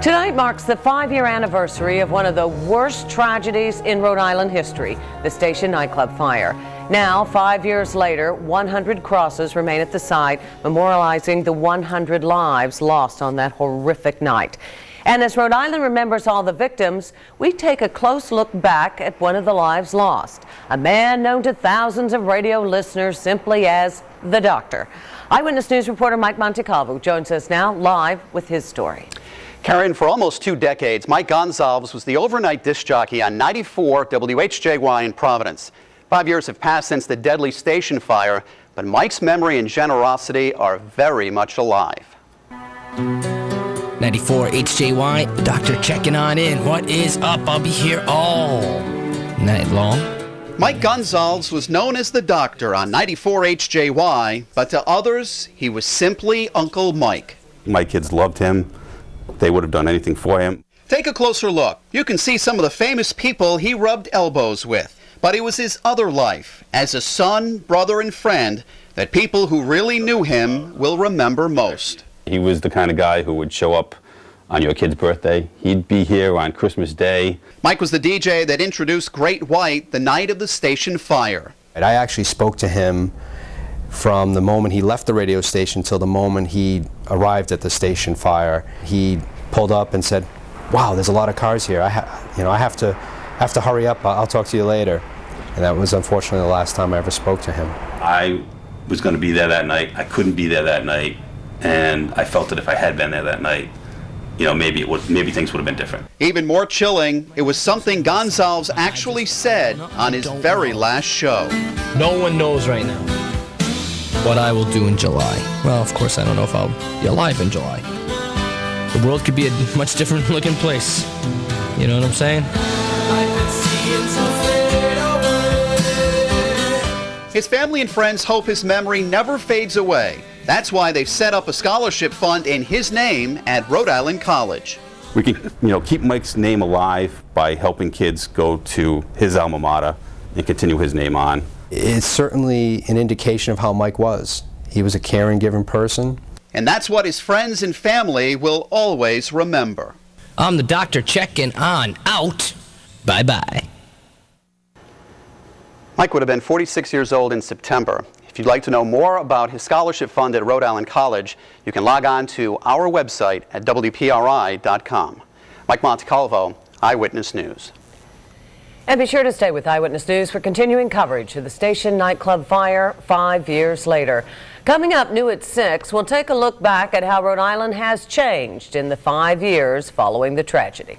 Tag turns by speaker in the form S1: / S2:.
S1: Tonight marks the 5-year anniversary of one of the worst tragedies in Rhode Island history, the Station nightclub fire. Now, 5 years later, 100 crosses remain at the site, memorializing the 100 lives lost on that horrific night. And as Rhode Island remembers all the victims, we take a close look back at one of the lives lost, a man known to thousands of radio listeners simply as the Doctor. Eyewitness News reporter Mike Montecalvo joins us now live with his story.
S2: Karen, for almost 2 decades, Mike Gonzalez was the overnight disc jockey on 94 WHJY in Providence. 5 years have passed since the deadly station fire, but Mike's memory and generosity are very much alive.
S3: 94 HJY, the Doctor checking on in. What is up? I'll be here all night long.
S2: Mike Gonzalez was known as the Doctor on 94 HJY, but to others, he was simply Uncle Mike.
S4: My kids loved him. They would have done anything for him.
S2: Take a closer look. You can see some of the famous people he rubbed elbows with. But it was his other life, as a son, brother, and friend, that people who really knew him will remember most.
S4: He was the kind of guy who would show up on your kid's birthday. He'd be here on Christmas Day.
S2: Mike was the DJ that introduced Great White the night of the station fire.
S5: I actually spoke to him from the moment he left the radio station till the moment he arrived at the station fire. He pulled up and said, "Wow, there's a lot of cars here. I have to hurry up. I'll talk to you later." And that was unfortunately the last time I ever spoke to him.
S4: I was going to be there that night. I couldn't be there that night, and I felt that if I had been there that night, maybe things would have been different.
S2: Even more chilling, it was something Gonzalez actually said on his very last show.
S3: No one knows right now what I will do in July. Well, of course, I don't know if I'll be alive in July. The world could be a much different looking place. You know what I'm saying?
S2: His family and friends hope his memory never fades away. That's why they've set up a scholarship fund in his name at Rhode Island College.
S4: We can, keep Mike's name alive by helping kids go to his alma mater and continue his name on.
S5: It's certainly an indication of how Mike was. He was a caring, giving person.
S2: And that's what his friends and family will always remember.
S3: I'm the Doctor checking on out. Bye-bye.
S2: Mike would have been 46 years old in September. If you'd like to know more about his scholarship fund at Rhode Island College, you can log on to our website at WPRI.com. Mike Montecalvo, Eyewitness News.
S1: And be sure to stay with Eyewitness News for continuing coverage of the Station nightclub fire 5 years later. Coming up new at 6, we'll take a look back at how Rhode Island has changed in the 5 years following the tragedy.